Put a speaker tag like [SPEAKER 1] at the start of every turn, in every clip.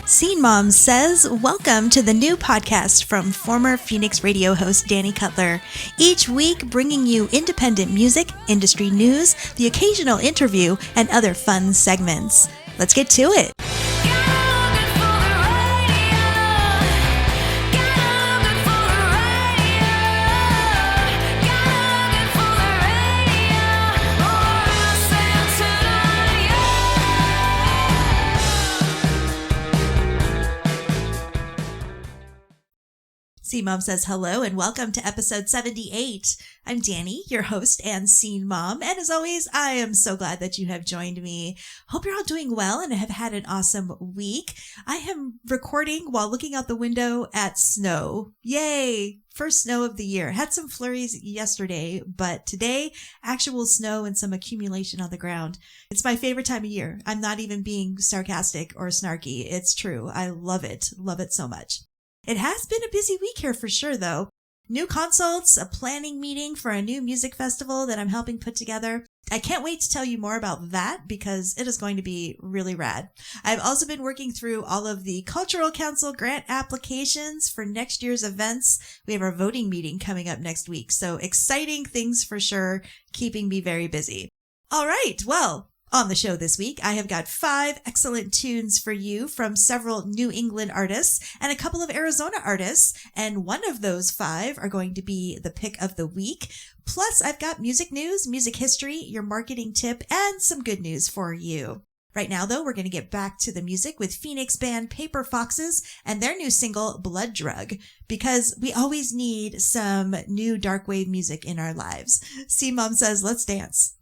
[SPEAKER 1] Scene Mom says, welcome to the new podcast from former Phoenix radio host Danny Cutler. Each week bringing you independent music, industry news, the occasional interview, and other fun segments. Let's get to it. Scene Mom says hello and welcome to episode 78. I'm Danny, your host and Scene Mom, and as always, I am so glad that you have joined me. Hope you're all doing well and have had an awesome week. I am recording while looking out the window at snow. Yay! First snow of the year. Had some flurries yesterday, but today, actual snow and some accumulation on the ground. It's my favorite time of year. I'm not even being sarcastic or snarky. It's true. I love it. Love it so much. It has been a busy week here for sure, though. New consults, a planning meeting for a new music festival that I'm helping put together. I can't wait to tell you more about that because it is going to be really rad. I've also been working through all of the Cultural Council grant applications for next year's events. We have our voting meeting coming up next week, so exciting things for sure, keeping me very busy. All right, well, on the show this week, I have got 5 excellent tunes for you from several New England artists and a couple of Arizona artists, and one of those 5 are going to be the pick of the week. Plus, I've got music news, music history, your marketing tip, and some good news for you. Right now, though, we're going to get back to the music with Phoenix band Paper Foxes and their new single, Blood Drug, because we always need some new dark wave music in our lives. Scene Mom says, let's dance.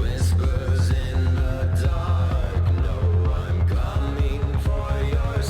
[SPEAKER 2] Whispers in the dark, no, I'm coming for your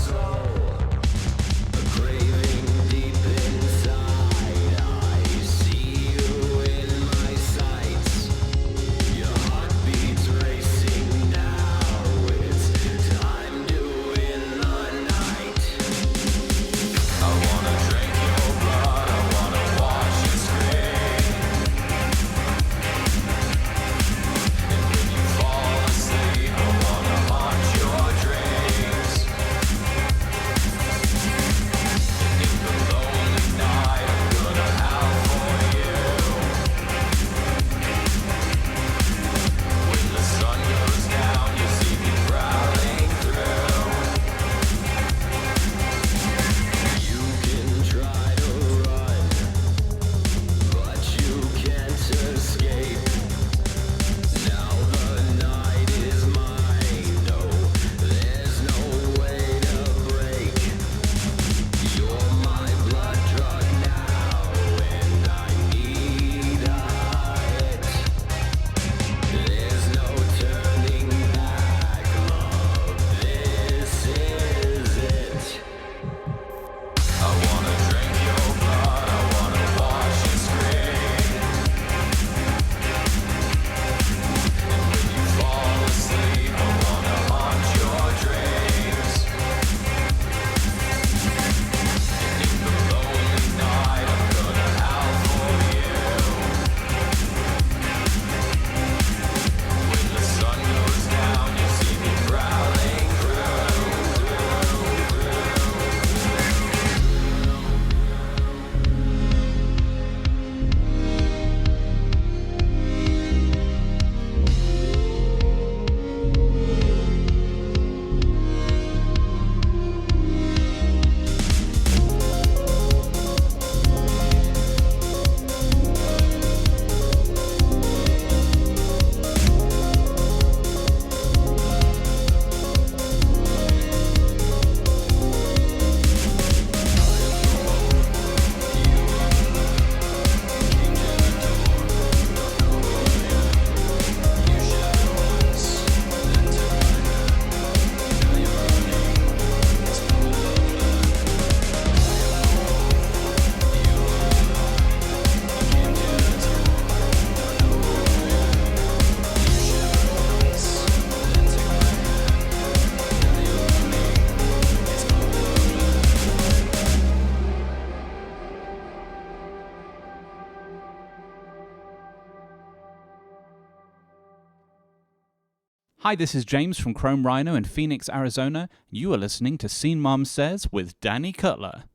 [SPEAKER 2] Hi, this is James from Chrome Rhino in Phoenix, Arizona. You are listening to Scene Mom Says with Danny Cutler.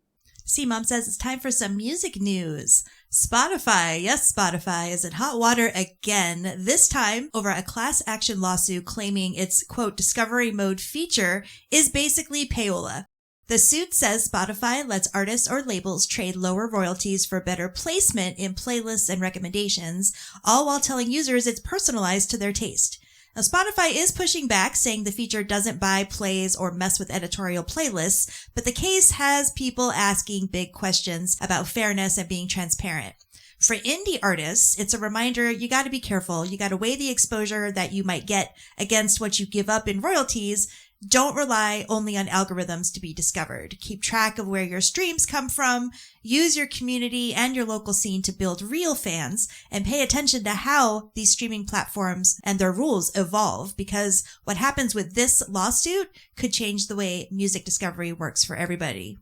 [SPEAKER 1] Scene Mom Says it's time for some music news. Spotify, yes, Spotify is in hot water again, this time over a class action lawsuit claiming its, quote, discovery mode feature is basically payola. The suit says Spotify lets artists or labels trade lower royalties for better placement in playlists and recommendations, all while telling users it's personalized to their taste. Now, Spotify is pushing back, saying the feature doesn't buy plays or mess with editorial playlists, but the case has people asking big questions about fairness and being transparent. For indie artists, it's a reminder you got to be careful. You got to weigh the exposure that you might get against what you give up in royalties. Don't rely only on algorithms to be discovered. Keep track of where your streams come from. Use your community and your local scene to build real fans, and pay attention to how these streaming platforms and their rules evolve, because what happens with this lawsuit could change the way music discovery works for everybody.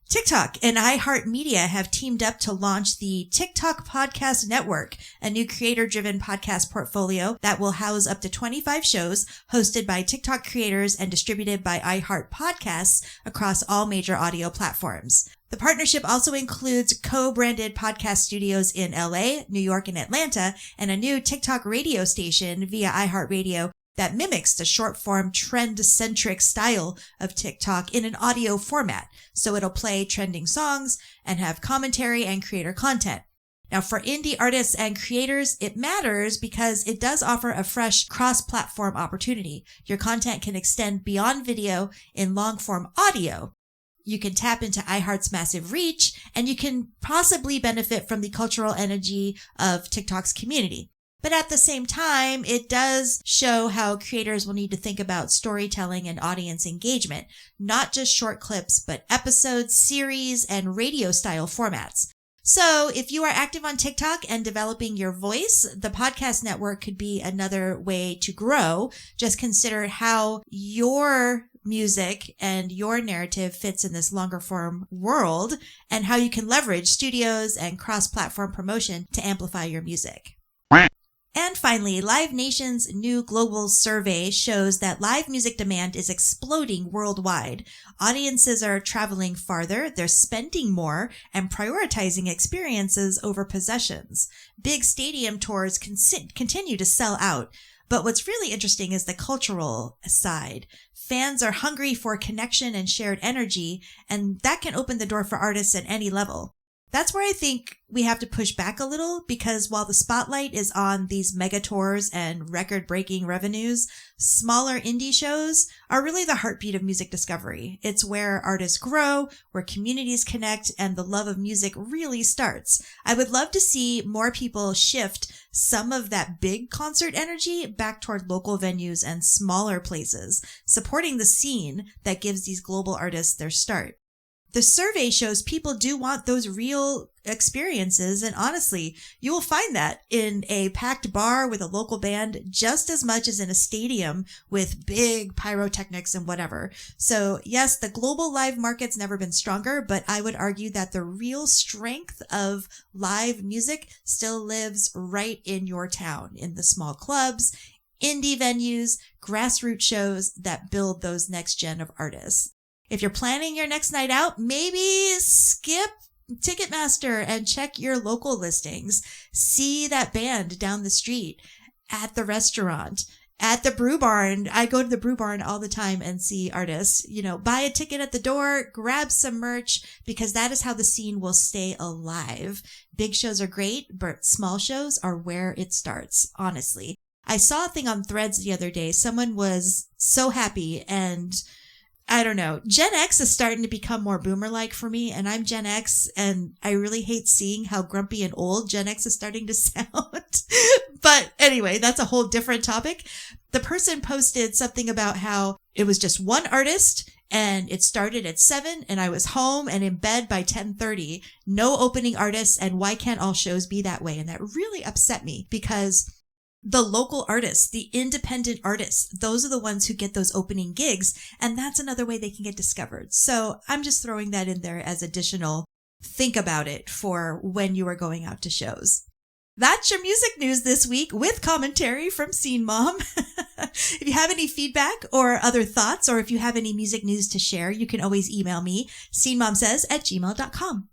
[SPEAKER 1] TikTok and iHeartMedia have teamed up to launch the TikTok Podcast Network, a new creator-driven podcast portfolio that will house up to 25 shows hosted by TikTok creators and distributed by iHeart Podcasts across all major audio platforms. The partnership also includes co-branded podcast studios in LA, New York, and Atlanta, and a new TikTok radio station via iHeartRadio that mimics the short-form trend-centric style of TikTok in an audio format. So it'll play trending songs and have commentary and creator content. Now, for indie artists and creators, it matters because it does offer a fresh cross-platform opportunity. Your content can extend beyond video in long-form audio. You can tap into iHeart's massive reach, and you can possibly benefit from the cultural energy of TikTok's community. But at the same time, it does show how creators will need to think about storytelling and audience engagement, not just short clips, but episodes, series, and radio-style formats. So if you are active on TikTok and developing your voice, the podcast network could be another way to grow. Just consider how your music and your narrative fits in this longer form world, and how you can leverage studios and cross-platform promotion to amplify your music. And finally, Live Nation's new global survey shows that live music demand is exploding worldwide. Audiences are traveling farther, they're spending more, and prioritizing experiences over possessions. Big stadium tours continue to sell out. But what's really interesting is the cultural side. Fans are hungry for connection and shared energy, and that can open the door for artists at any level. That's where I think we have to push back a little, because while the spotlight is on these mega tours and record-breaking revenues, smaller indie shows are really the heartbeat of music discovery. It's where artists grow, where communities connect, and the love of music really starts. I would love to see more people shift some of that big concert energy back toward local venues and smaller places, supporting the scene that gives these global artists their start. The survey shows people do want those real experiences, and honestly, you will find that in a packed bar with a local band just as much as in a stadium with big pyrotechnics and whatever. So yes, the global live market's never been stronger, but I would argue that the real strength of live music still lives right in your town, in the small clubs, indie venues, grassroots shows that build those next gen of artists. If you're planning your next night out, maybe skip Ticketmaster and check your local listings. See that band down the street, at the restaurant, at the brew barn. I go to the brew barn all the time and see artists. Buy a ticket at the door, grab some merch, because that is how the scene will stay alive. Big shows are great, but small shows are where it starts, honestly. I saw a thing on Threads the other day. Someone was so happy, and I don't know. Gen X is starting to become more boomer-like for me, and I'm Gen X, and I really hate seeing how grumpy and old Gen X is starting to sound. But anyway, that's a whole different topic. The person posted something about how it was just one artist, and it started at 7, and I was home and in bed by 10:30. No opening artists, and why can't all shows be that way? And that really upset me, because the local artists, the independent artists, those are the ones who get those opening gigs. And that's another way they can get discovered. So I'm just throwing that in there as additional think about it for when you are going out to shows. That's your music news this week with commentary from Scene Mom. If you have any feedback or other thoughts, or if you have any music news to share, you can always email me, scenemomsays@gmail.com.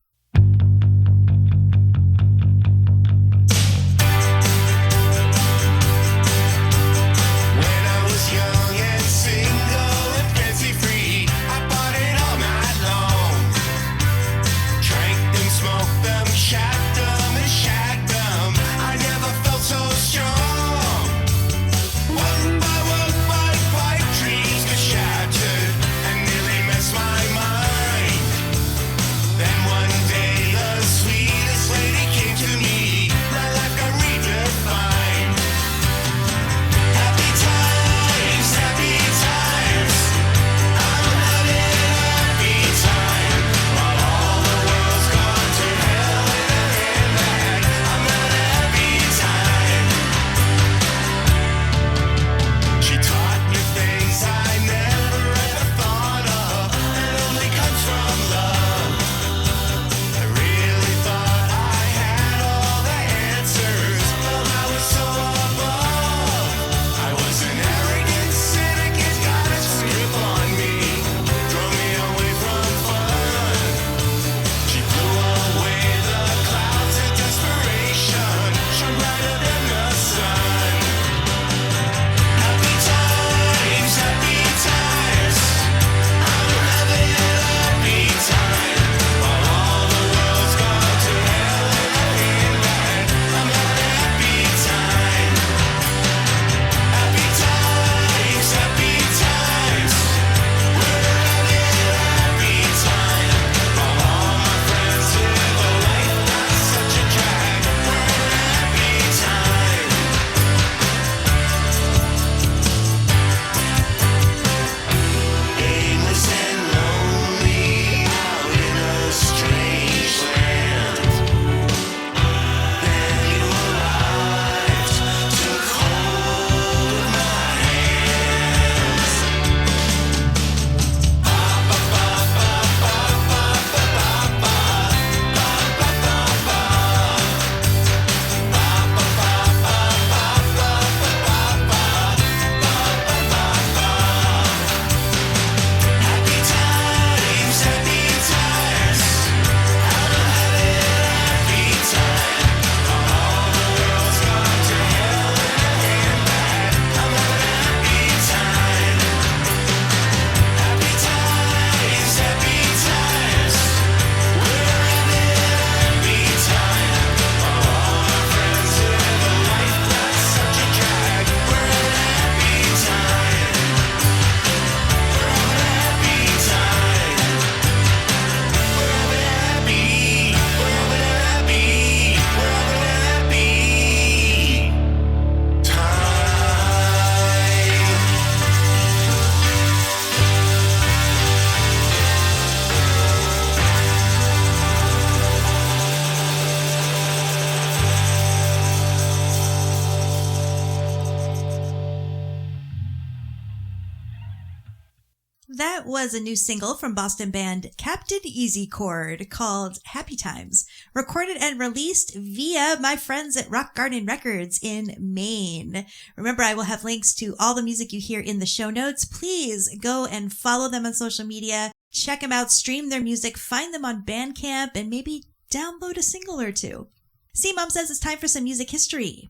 [SPEAKER 1] That was a new single from Boston band Captain Easy Chord called Happy Times, recorded and released via my friends at Rock Garden Records in Maine. Remember, I will have links to all the music you hear in the show notes. Please go and follow them on social media, check them out, stream their music, find them on Bandcamp, and maybe download a single or two. See, Mom says it's time for some music history.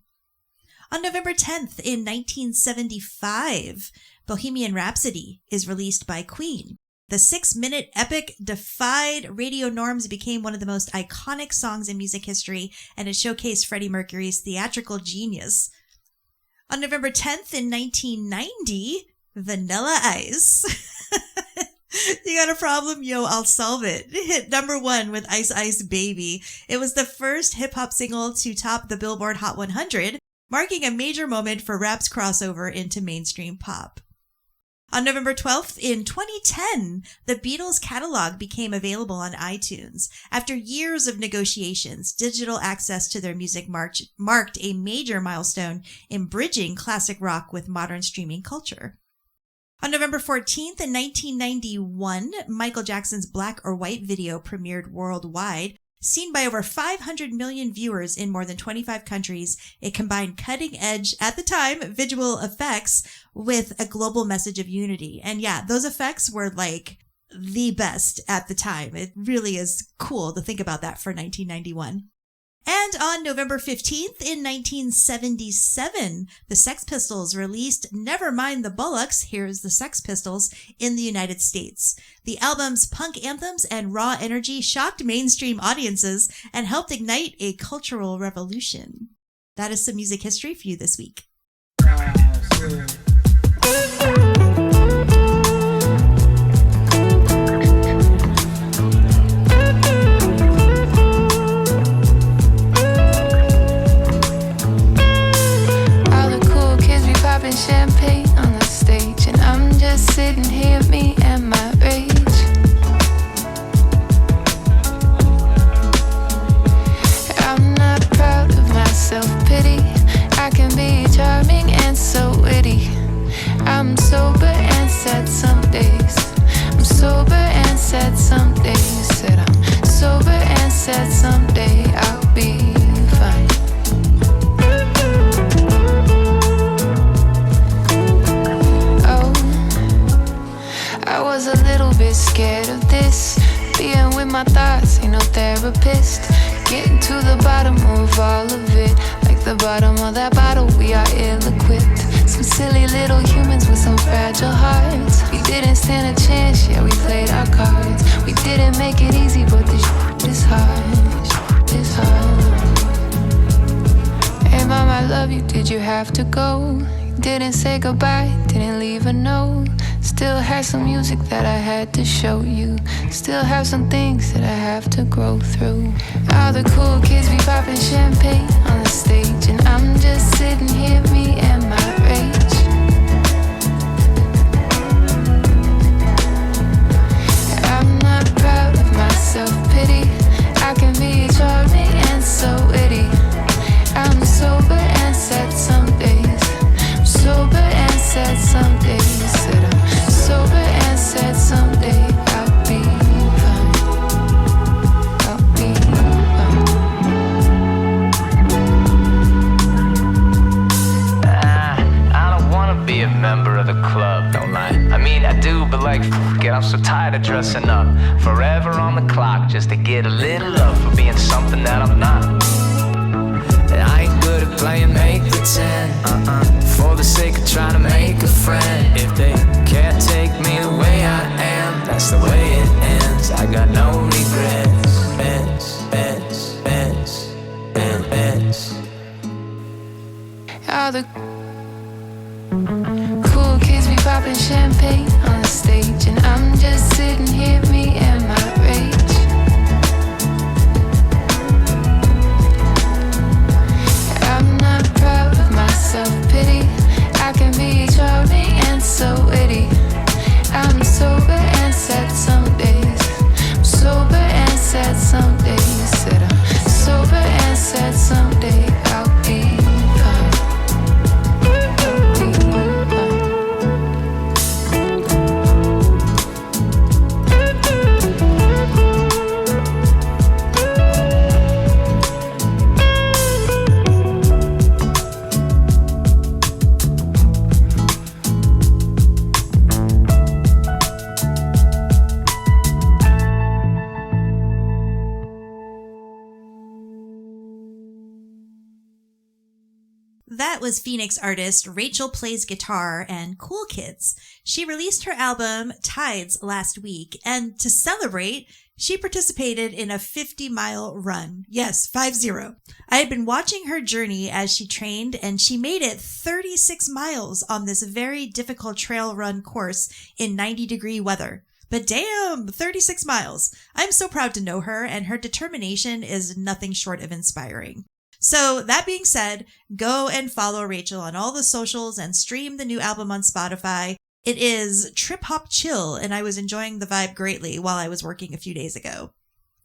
[SPEAKER 1] On November 10th in 1975, Bohemian Rhapsody is released by Queen. The 6-minute epic defied radio norms, became one of the most iconic songs in music history, and it showcased Freddie Mercury's theatrical genius. On November 10th in 1990, Vanilla Ice. You got a problem? Yo, I'll solve it. Hit number 1 with Ice Ice Baby. It was the first hip-hop single to top the Billboard Hot 100, marking a major moment for rap's crossover into mainstream pop. On November 12th in 2010, the Beatles catalog became available on iTunes. After years of negotiations, digital access to their music marked a major milestone in bridging classic rock with modern streaming culture. On November 14th in 1991, Michael Jackson's Black or White video premiered worldwide, Seen by over 500 million viewers in more than 25 countries, it combined cutting-edge, at the time, visual effects with a global message of unity. And yeah, those effects were like the best at the time. It really is cool to think about that for 1991. And on November 15th in 1977, the Sex Pistols released Never Mind the Bollocks, Here's the Sex Pistols, in the United States. The album's punk anthems and raw energy shocked mainstream audiences and helped ignite a cultural revolution. That is some music history for you this week.
[SPEAKER 3] Champagne on the stage, and I'm just sitting here, me and my rage. I'm not proud of my self-pity. I can be charming and so witty. I'm sober and sad some days. I'm sober and sad some days. Said I'm sober and sad someday I'll be fine. I was a little bit scared of this. Being with my thoughts, ain't no therapist. Getting to the bottom of all of it. Like the bottom of that bottle, we are ill-equipped. Some silly little humans with some fragile hearts. We didn't stand a chance, yeah, we played our cards. We didn't make it easy, but this is hard. It's hard. Hey mom, I love you, did you have to go? Didn't say goodbye, didn't leave a note. Still have some music that I had to show you. Still have some things that I have to grow through. All the cool kids be popping champagne on the stage, and I'm just sitting here, me and my rage. I'm not proud of my self-pity. I can be charming and so witty. I'm sober and sad some days. I'm sober and sad some days. Said I'm sober and sad someday I'll be fine. I'll be fine.
[SPEAKER 4] I don't wanna be a member of the club, don't lie. I mean I do, but like f*** it, I'm so tired of dressing up. Forever on the clock just to get a little love for being something that I'm not. And I ain't good at playing make pretend, for the sake of trying to make a friend. If they can't take me the way I am, that's the way it ends. I got no regrets.
[SPEAKER 3] All the cool kids be popping champagne on the stage, and I'm just sitting here, me and my rage. I'm not proud of my self-pity. I can be charming and so witty. I'm sober and sad some days. I'm sober and sad some days. Said I'm sober and sad someday I'll be fine. I'll be fine.
[SPEAKER 1] That was Phoenix artist Rachel Plays Guitar and Cool Kids. She released her album Tides last week, and to celebrate, she participated in a 50-mile run. Yes, 50. I had been watching her journey as she trained, and she made it 36 miles on this very difficult trail run course in 90-degree weather. But damn, 36 miles. I'm so proud to know her, and her determination is nothing short of inspiring. So that being said, go and follow Rachel on all the socials and stream the new album on Spotify. It is Trip Hop Chill, and I was enjoying the vibe greatly while I was working a few days ago.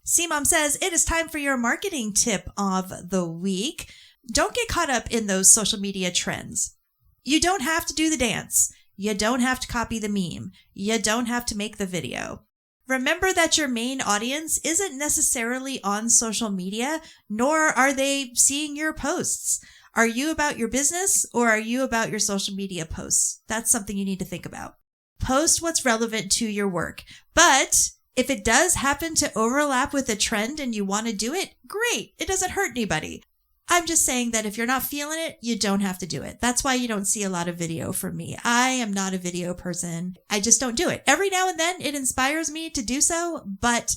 [SPEAKER 1] C-Mom says it is time for your marketing tip of the week. Don't get caught up in those social media trends. You don't have to do the dance. You don't have to copy the meme. You don't have to make the video. Remember that your main audience isn't necessarily on social media, nor are they seeing your posts. Are you about your business or are you about your social media posts? That's something you need to think about. Post what's relevant to your work. But if it does happen to overlap with a trend and you want to do it, great. It doesn't hurt anybody. I'm just saying that if you're not feeling it, you don't have to do it. That's why you don't see a lot of video from me. I am not a video person. I just don't do it. Every now and then it inspires me to do so, but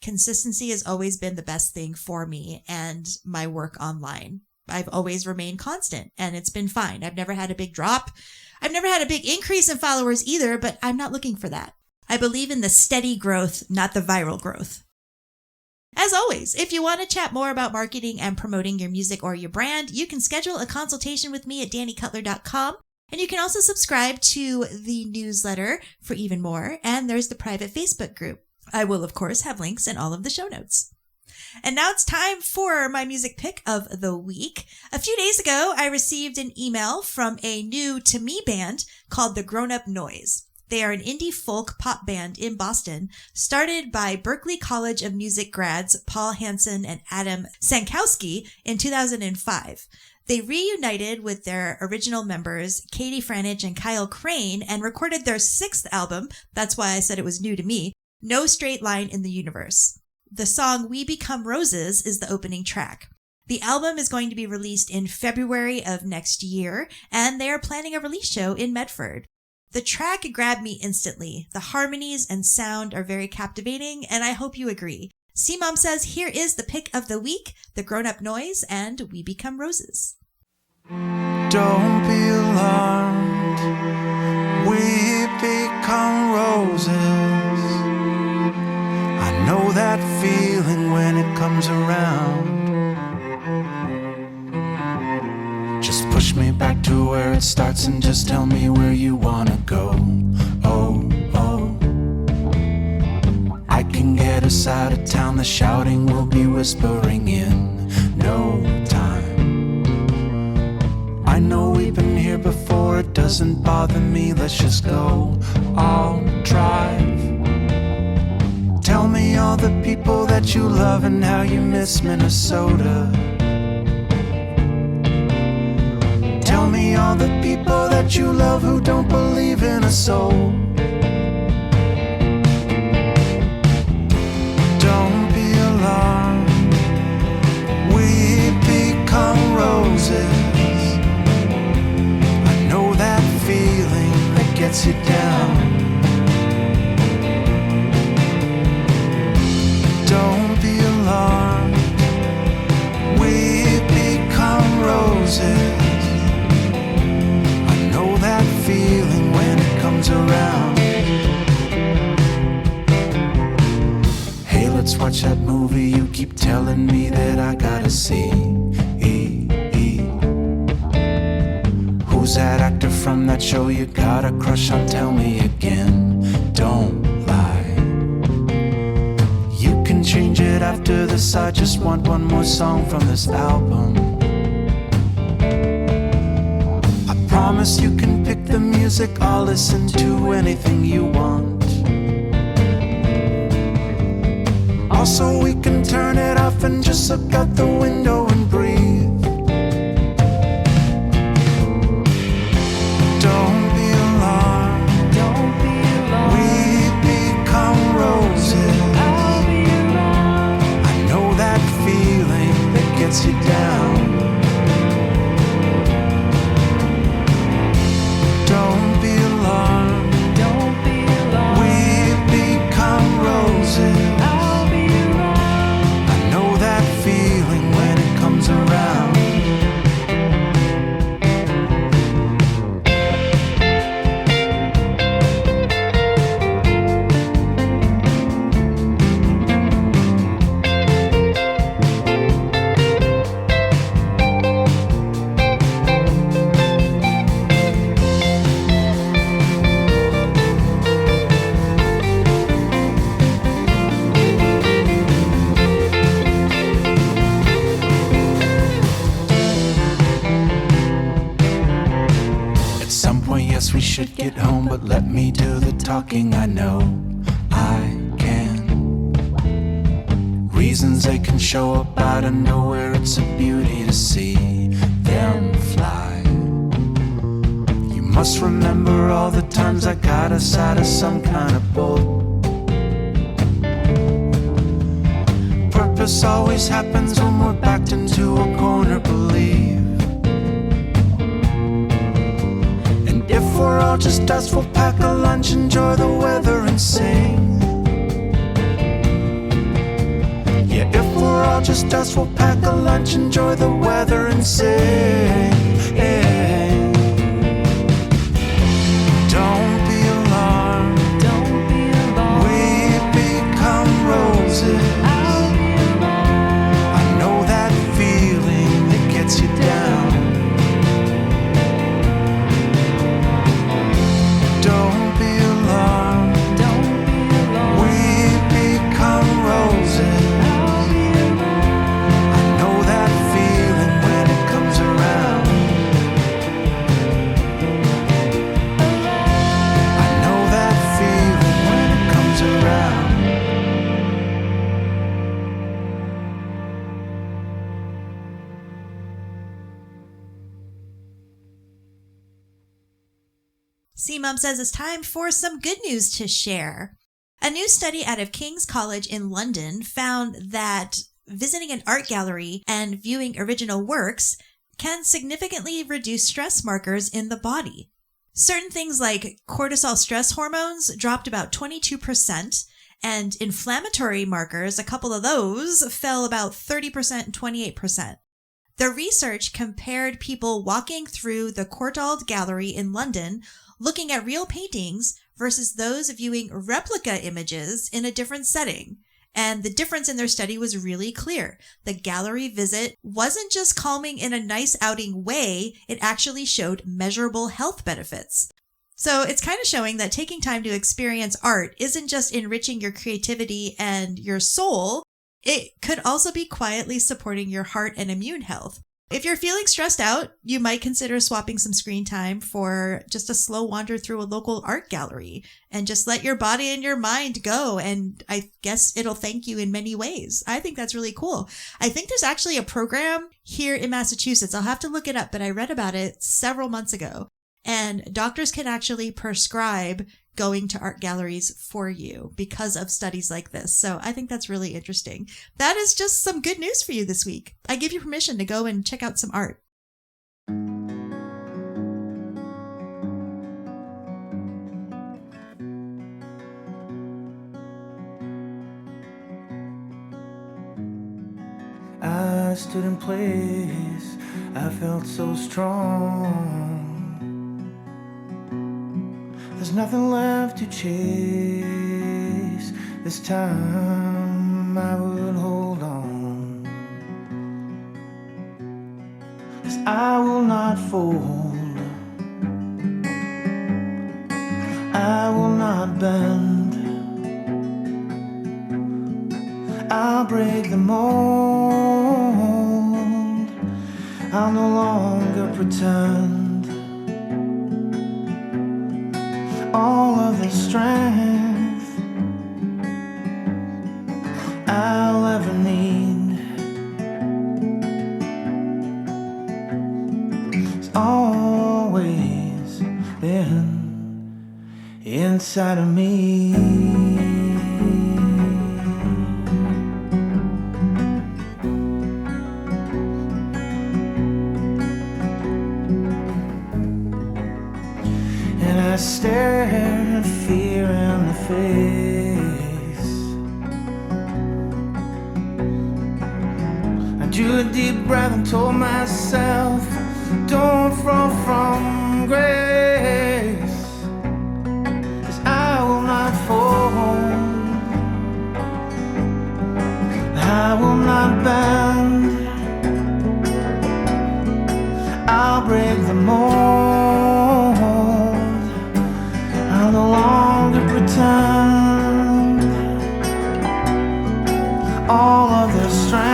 [SPEAKER 1] consistency has always been the best thing for me and my work online. I've always remained constant and it's been fine. I've never had a big drop. I've never had a big increase in followers either, but I'm not looking for that. I believe in the steady growth, not the viral growth. As always, if you want to chat more about marketing and promoting your music or your brand, you can schedule a consultation with me at dannycutler.com. And you can also subscribe to the newsletter for even more. And there's the private Facebook group. I will, of course, have links in all of the show notes. And now it's time for my music pick of the week. A few days ago, I received an email from a new to me band called The Grown Up Noise. They are an indie folk pop band in Boston, started by Berklee College of Music grads Paul Hansen and Adam Sankowski in 2005. They reunited with their original members, Katie Franich and Kyle Crane, and recorded their 6th album, that's why I said it was new to me, No Straight Line in the Universe. The song We Become Roses is the opening track. The album is going to be released in February of next year, and they are planning a release show in Medford. The track grabbed me instantly. The harmonies and sound are very captivating, and I hope you agree. C-Mom says, here is the pick of the week, The Grown Up Noise and We Become Roses.
[SPEAKER 5] Don't be alarmed, we become roses. I know that feeling when it comes around. Just push me back to where it starts and just tell me where you wanna go. Oh, oh. I can get us out of town, the shouting will be whispering in no time. I know we've been here before, it doesn't bother me, let's just go. I'll drive. Tell me all the people that you love and how you miss Minnesota. Tell me all the people that you love who don't believe in a soul. Don't be alarmed, we become roses. I know that feeling that gets you down. Don't be alarmed, we become roses. Feeling when it comes around. Hey, let's watch that movie you keep telling me that I gotta see. Who's that actor from that show you got a crush on? Tell me again, don't lie. You can change it after this, I just want one more song from this album. Promise you can pick the music, I'll listen to anything you want. Also we can turn it off and just look out the window and breathe. Don't be alarmed, don't be alarmed. We become roses. I'll be around. I know that feeling that gets you down. Don't be alarmed, don't be alarmed. We become roses. I'll be around. I know that feeling when it comes around. Yes, we should get home, but let me do the talking. I know I seasons, they can show up out of nowhere. It's a beauty to see them fly. You must remember all the times I got us out of some kind of boat. Purpose always happens when we're backed into a corner, believe. And if we're all just dust, we'll pack a lunch, enjoy the weather and sing. Yeah, if we're all just dust, we'll pack a lunch, enjoy the weather and sing. Don't be alarmed,
[SPEAKER 3] Don't be alone.
[SPEAKER 5] we become roses. I know that feeling that gets you down. Don't be alarmed,
[SPEAKER 3] Don't be alone.
[SPEAKER 5] we become roses. I know that feeling when it comes around. I know that feeling when it comes around.
[SPEAKER 1] See, Mom says it's time for some good news to share. A new study out of King's College in London found that visiting an art gallery and viewing original works can significantly reduce stress markers in the body. Certain things like cortisol stress hormones dropped about 22%, and inflammatory markers, a couple of those, fell about 30% and 28%. The research compared people walking through the Courtauld Gallery in London looking at real paintings versus those viewing replica images in a different setting. And the difference in their study was really clear. The gallery visit wasn't just calming in a nice outing way, it actually showed measurable health benefits. So it's kind of showing that taking time to experience art isn't just enriching your creativity and your soul, it could also be quietly supporting your heart and immune health. If you're feeling stressed out, you might consider swapping some screen time for just a slow wander through a local art gallery and just let your body and your mind go. And I guess it'll thank you in many ways. I think that's really cool. I think there's actually a program here in Massachusetts. I'll have to look it up, but I read about it several months ago. And doctors can actually prescribe going to art galleries for you because of studies like this. So I think that's really interesting. That is just some good news for you this week. I give you permission to go and check out some art.
[SPEAKER 5] I stood in place, I felt so strong. There's nothing left to chase. This time I would hold on. 'Cause I will not fold, I will not bend. I'll break the mold, I'll no longer pretend. All of the strength I'll ever need has always been inside of me. I stared fear in the face. I drew a deep breath and told myself, don't fall from grace. 'Cause I will not fall, I will not bend. I'll break the mold, I'll no longer pretend. All of the strength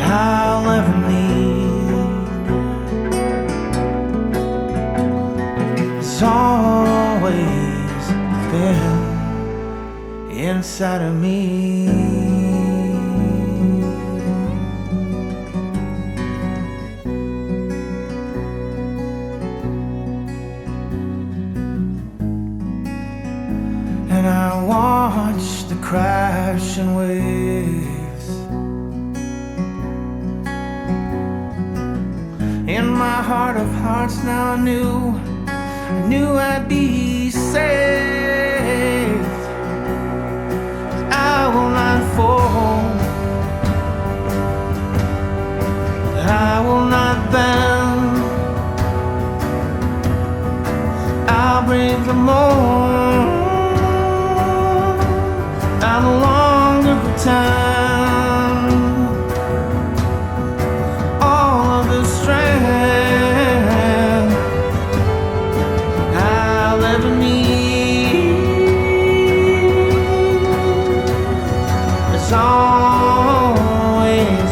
[SPEAKER 5] I'll ever need has always been inside inside of me. And I watch the crashing waves in my heart of hearts. Now I knew I'd be saved. I will not fall, I will not bend. I'll break the mold, I no longer pretend. All of the strength I'll ever need has always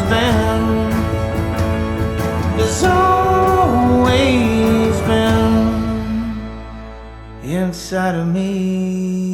[SPEAKER 5] been inside of me.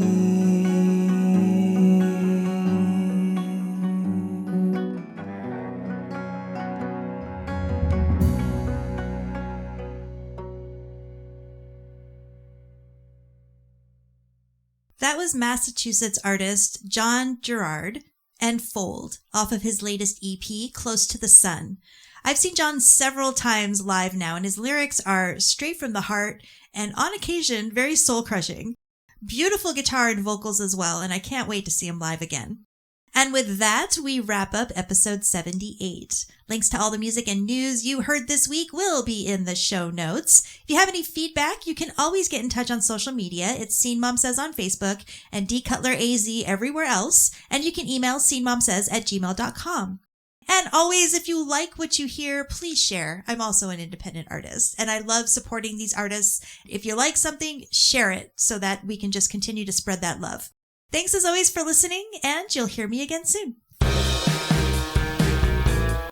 [SPEAKER 1] That was Massachusetts artist John Gerard and Fold off of his latest EP, Close to the Sun. I've seen John several times live now, and his lyrics are straight from the heart and on occasion very soul-crushing. Beautiful guitar and vocals as well, and I can't wait to see him live again. And with that, we wrap up episode 78. Links to all the music and news you heard this week will be in the show notes. If you have any feedback, you can always get in touch on social media. It's Scene Mom Says on Facebook and D Cutler AZ everywhere else. And you can email scenemomsays@gmail.com. And always, if you like what you hear, please share. I'm also an independent artist, and I love supporting these artists. If you like something, share it so that we can just continue to spread that love. Thanks as always for listening, and you'll hear me again soon.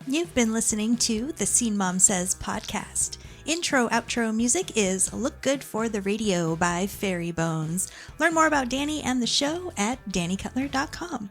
[SPEAKER 1] You've been listening to the Scene Mom Says podcast. Intro, outro music is Look Good for the Radio by Fairy Bones. Learn more about Danny and the show at DannyCutler.com.